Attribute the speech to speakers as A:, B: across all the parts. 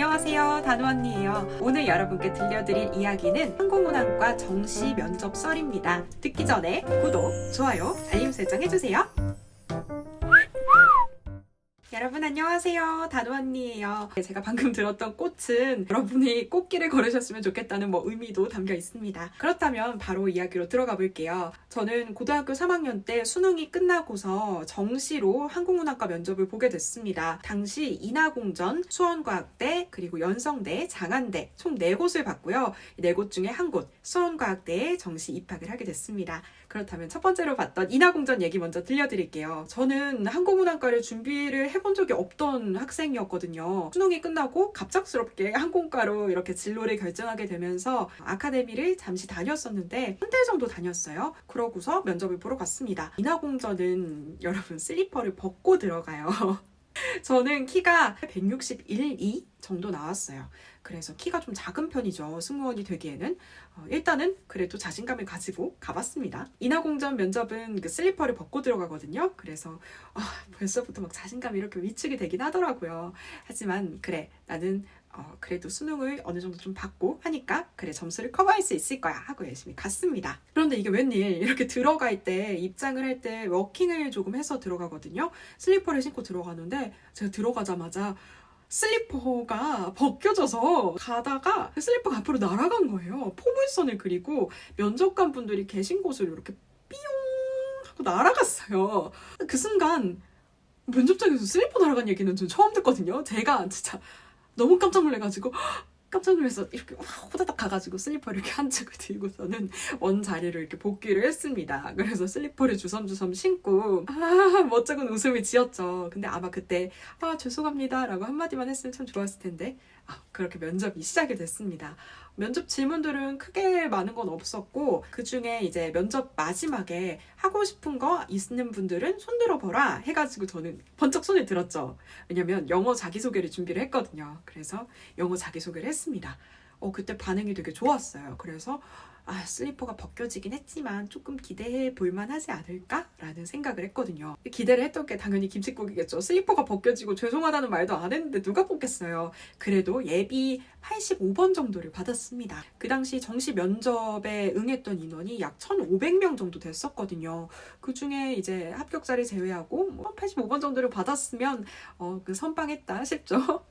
A: 안녕하세요, 단우 언니예요. 오늘 여러분께 들려드릴 이야기는 항공운항과 정시 면접 썰입니다. 듣기 전에 구독, 좋아요, 알림 설정 해주세요. 여러분 안녕하세요, 단우 언니예요. 제가 방금 들었던 꽃은 여러분이 꽃길을 걸으셨으면 좋겠다는 의미도 담겨 있습니다. 그렇다면 바로 이야기로 들어가 볼게요. 저는 고등학교 3학년 때 수능이 끝나고서 정시로 항공운항과 면접을 보게 됐습니다. 당시 인하공전, 수원과학대, 그리고 연성대, 장안대 총 4곳을 봤고요. 4곳 중에 한 곳, 수원과학대에 정시 입학을 하게 됐습니다. 그렇다면 첫 번째로 봤던 인하공전 얘기 먼저 들려드릴게요. 저는 항공운항과를 준비를 해본 적이 없던 학생이었거든요. 수능이 끝나고 갑작스럽게 항공과로 이렇게 진로를 결정하게 되면서 아카데미를 잠시 다녔었는데 한 달 정도 다녔어요. 그러고서 면접을 보러 갔습니다. 인하공전은 여러분 슬리퍼를 벗고 들어가요. 저는 키가 161, 2 정도 나왔어요. 그래서 키가 좀 작은 편이죠. 승무원이 되기에는. 일단은 그래도 자신감을 가지고 가봤습니다. 인하공전 면접은 그 슬리퍼를 벗고 들어가거든요. 그래서 벌써부터 막 자신감이 이렇게 위축이 되긴 하더라고요. 하지만 그래, 나는 그래도 수능을 어느 정도 좀 받고 하니까 그래, 점수를 커버할 수 있을 거야 하고 열심히 갔습니다. 그런데 이게 웬일, 이렇게 들어갈 때, 입장을 할 때 워킹을 조금 해서 들어가거든요. 슬리퍼를 신고 들어가는데 제가 들어가자마자 슬리퍼가 벗겨져서 가다가 슬리퍼가 앞으로 날아간 거예요. 포물선을 그리고 면접관 분들이 계신 곳으로 이렇게 삐용 하고 날아갔어요. 그 순간 면접장에서 슬리퍼 날아간 얘기는 전 처음 듣거든요. 제가 진짜 너무 깜짝 놀래가지고 깜짝 놀라서 이렇게 호다닥 가가지고 슬리퍼를 이렇게 한 짝을 들고서는 원자리로 이렇게 복귀를 했습니다. 그래서 슬리퍼를 주섬주섬 신고 멋쩍은 웃음을 지었죠. 근데 아마 그때 죄송합니다 라고 한마디만 했으면 참 좋았을 텐데 그렇게 면접이 시작이 됐습니다. 면접 질문들은 크게 많은 건 없었고 그중에 이제 면접 마지막에 하고 싶은 거 있는 분들은 손 들어보라 해가지고 저는 번쩍 손을 들었죠. 왜냐면 영어 자기소개를 준비를 했거든요. 그래서 영어 자기소개를 했습니다. 그때 반응이 되게 좋았어요. 그래서 슬리퍼가 벗겨지긴 했지만 조금 기대해 볼만 하지 않을까? 라는 생각을 했거든요. 기대를 했던 게 당연히 김칫국이겠죠. 슬리퍼가 벗겨지고 죄송하다는 말도 안 했는데 누가 뽑겠어요. 그래도 예비 85번 정도를 받았습니다. 그 당시 정시 면접에 응했던 인원이 약 1,500명 정도 됐었거든요. 그 중에 이제 합격자를 제외하고 85번 정도를 받았으면 그 선방했다 싶죠.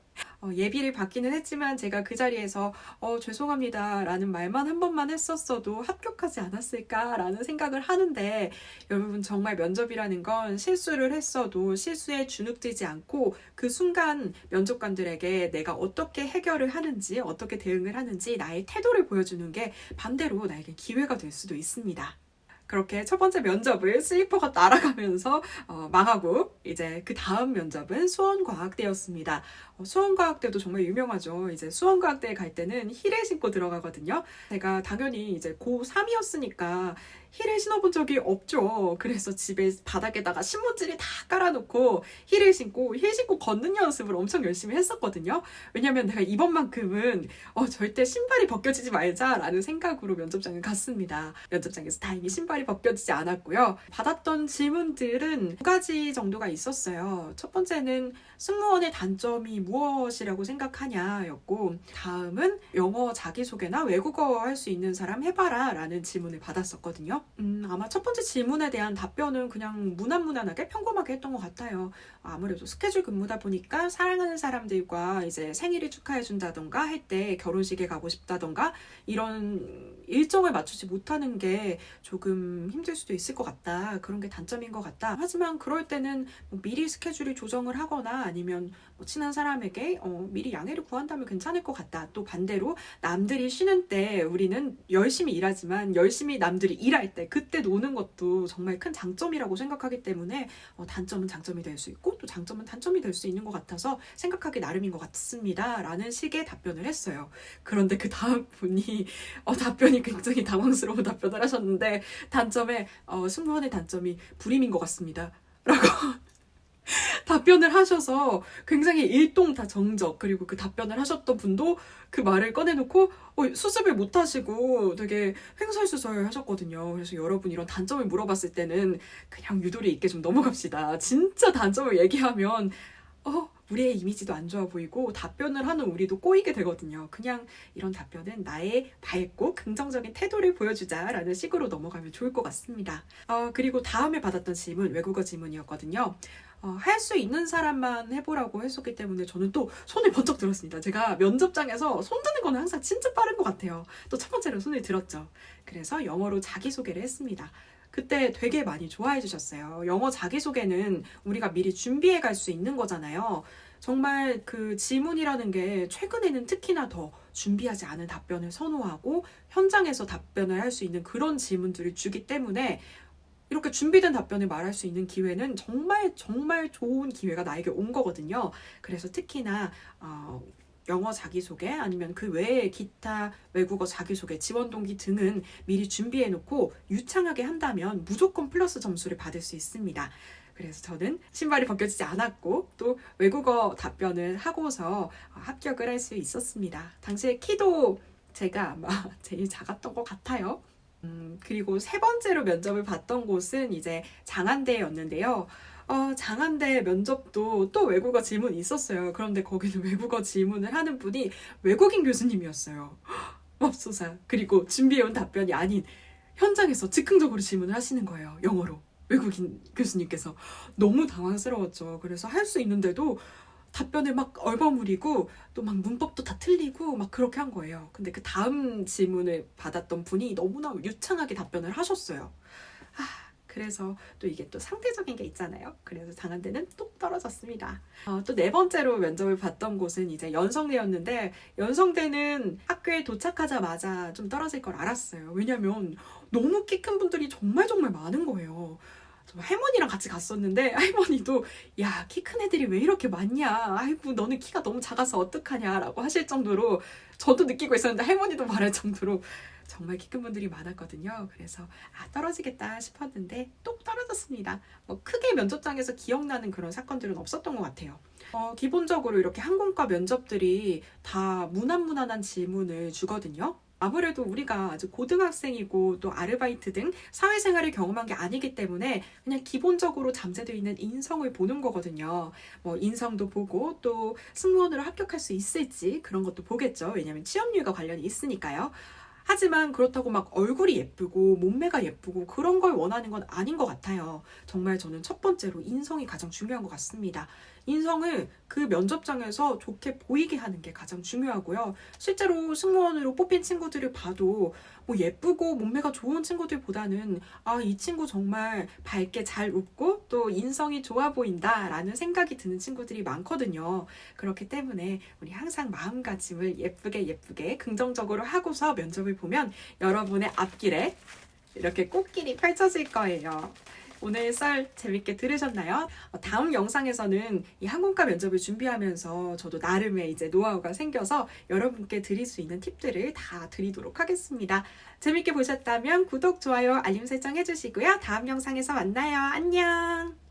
A: 예비를 받기는 했지만 제가 그 자리에서 죄송합니다 라는 말만 한 번만 했었어도 합격하지 않았을까 라는 생각을 하는데, 여러분 정말 면접이라는 건 실수를 했어도 실수에 주눅들지 않고 그 순간 면접관들에게 내가 어떻게 해결을 하는지, 어떻게 대응을 하는지 나의 태도를 보여주는 게 반대로 나에게 기회가 될 수도 있습니다. 그렇게 첫 번째 면접을 슬리퍼가 날아가면서 망하고, 이제 그 다음 면접은 수원과학대였습니다. 수원과학대도 정말 유명하죠. 이제 수원과학대에 갈 때는 힐을 신고 들어가거든요. 제가 당연히 이제 고3이었으니까 힐을 신어본 적이 없죠. 그래서 집에 바닥에다가 신문지를 다 깔아놓고 힐을 신고 힐 신고 걷는 연습을 엄청 열심히 했었거든요. 왜냐면 내가 이번만큼은 절대 신발이 벗겨지지 말자라는 생각으로 면접장에 갔습니다. 면접장에서 다행히 신발이 벗겨지지 않았고요. 받았던 질문들은 2가지 정도가 있었어요. 첫 번째는 승무원의 단점이 무엇이라고 생각하냐 였고, 다음은 영어 자기소개나 외국어 할 수 있는 사람 해봐라 라는 질문을 받았었거든요. 아마 첫 번째 질문에 대한 답변은 그냥 무난무난하게 평범하게 했던 것 같아요. 아무래도 스케줄 근무다 보니까 사랑하는 사람들과 이제 생일을 축하해준다던가 할 때 결혼식에 가고 싶다던가 이런 일정을 맞추지 못하는 게 조금 힘들 수도 있을 것 같다. 그런 게 단점인 것 같다. 하지만 그럴 때는 미리 스케줄을 조정을 하거나 아니면 친한 사람에게 미리 양해를 구한다면 괜찮을 것 같다. 또 반대로 남들이 쉬는 때 우리는 열심히 일하지만 열심히 남들이 일할 때 그때 노는 것도 정말 큰 장점이라고 생각하기 때문에 단점은 장점이 될 수 있고 또 장점은 단점이 될 수 있는 것 같아서 생각하기 나름인 것 같습니다 라는 식의 답변을 했어요. 그런데 그 다음 분이 답변이 굉장히 당황스러운 답변을 하셨는데, 단점에 승무원의 단점이 불임인 것 같습니다 라고 답변을 하셔서 굉장히 일동다정적, 그리고 그 답변을 하셨던 분도 그 말을 꺼내놓고 수습을 못하시고 되게 횡설수설 하셨거든요. 그래서 여러분 이런 단점을 물어봤을 때는 그냥 유도리 있게 좀 넘어갑시다. 진짜 단점을 얘기하면 우리의 이미지도 안 좋아 보이고 답변을 하는 우리도 꼬이게 되거든요. 그냥 이런 답변은 나의 밝고 긍정적인 태도를 보여주자라는 식으로 넘어가면 좋을 것 같습니다. 그리고 다음에 받았던 질문, 외국어 질문이었거든요. 할 수 있는 사람만 해보라고 했었기 때문에 저는 또 손을 번쩍 들었습니다. 제가 면접장에서 손 드는 거는 항상 진짜 빠른 것 같아요. 또 첫 번째로 손을 들었죠. 그래서 영어로 자기소개를 했습니다. 그때 되게 많이 좋아해 주셨어요. 영어 자기소개는 우리가 미리 준비해 갈 수 있는 거잖아요. 정말 그 지문이라는 게 최근에는 특히나 더 준비하지 않은 답변을 선호하고 현장에서 답변을 할 수 있는 그런 질문들을 주기 때문에 이렇게 준비된 답변을 말할 수 있는 기회는 정말 정말 좋은 기회가 나에게 온 거거든요. 그래서 특히나 영어 자기소개 아니면 그 외에 기타 외국어 자기소개, 지원 동기 등은 미리 준비해놓고 유창하게 한다면 무조건 플러스 점수를 받을 수 있습니다. 그래서 저는 신발이 벗겨지지 않았고 또 외국어 답변을 하고서 합격을 할 수 있었습니다. 당시에 키도 제가 아마 제일 작았던 것 같아요. 그리고 세 번째로 면접을 봤던 곳은 이제 장한대였는데요. 장한대 면접도 또 외국어 질문이 있었어요. 그런데 거기는 외국어 질문을 하는 분이 외국인 교수님이었어요. 맙소사. 그리고 준비해온 답변이 아닌 현장에서 즉흥적으로 질문을 하시는 거예요. 영어로. 외국인 교수님께서. 너무 당황스러웠죠. 그래서 할 수 있는데도 답변을 막 얼버무리고 또 막 문법도 다 틀리고 막 그렇게 한 거예요. 근데 그 다음 질문을 받았던 분이 너무나 유창하게 답변을 하셨어요. 그래서 또 이게 또 상대적인 게 있잖아요. 그래서 장한대는 뚝 떨어졌습니다. 또 네 번째로 면접을 봤던 곳은 이제 연성대였는데 연성대는 학교에 도착하자마자 좀 떨어질 걸 알았어요. 왜냐면 너무 키 큰 분들이 정말 정말 많은 거예요. 할머니랑 같이 갔었는데 할머니도 야, 키 큰 애들이 왜 이렇게 많냐, 아이고 너는 키가 너무 작아서 어떡하냐 라고 하실 정도로 저도 느끼고 있었는데 할머니도 말할 정도로 정말 키 큰 분들이 많았거든요. 그래서 떨어지겠다 싶었는데 똑 떨어졌습니다. 뭐 크게 면접장에서 기억나는 그런 사건들은 없었던 것 같아요. 기본적으로 이렇게 항공과 면접들이 다 무난무난한 질문을 주거든요. 아무래도 우리가 아직 고등학생이고 또 아르바이트 등 사회생활을 경험한 게 아니기 때문에 그냥 기본적으로 잠재되어 있는 인성을 보는 거거든요. 뭐 인성도 보고 또 승무원으로 합격할 수 있을지 그런 것도 보겠죠. 왜냐하면 취업률과 관련이 있으니까요. 하지만 그렇다고 막 얼굴이 예쁘고 몸매가 예쁘고 그런 걸 원하는 건 아닌 것 같아요. 정말 저는 첫 번째로 인성이 가장 중요한 것 같습니다. 인성을 그 면접장에서 좋게 보이게 하는 게 가장 중요하고요. 실제로 승무원으로 뽑힌 친구들을 봐도 뭐 예쁘고 몸매가 좋은 친구들보다는 이 친구 정말 밝게 잘 웃고 또 인성이 좋아 보인다라는 생각이 드는 친구들이 많거든요. 그렇기 때문에 우리 항상 마음가짐을 예쁘게 긍정적으로 하고서 면접을 보면 여러분의 앞길에 이렇게 꽃길이 펼쳐질 거예요. 오늘 썰 재밌게 들으셨나요? 다음 영상에서는 이 항공과 면접을 준비하면서 저도 나름의 이제 노하우가 생겨서 여러분께 드릴 수 있는 팁들을 다 드리도록 하겠습니다. 재밌게 보셨다면 구독, 좋아요, 알림 설정 해주시고요. 다음 영상에서 만나요. 안녕!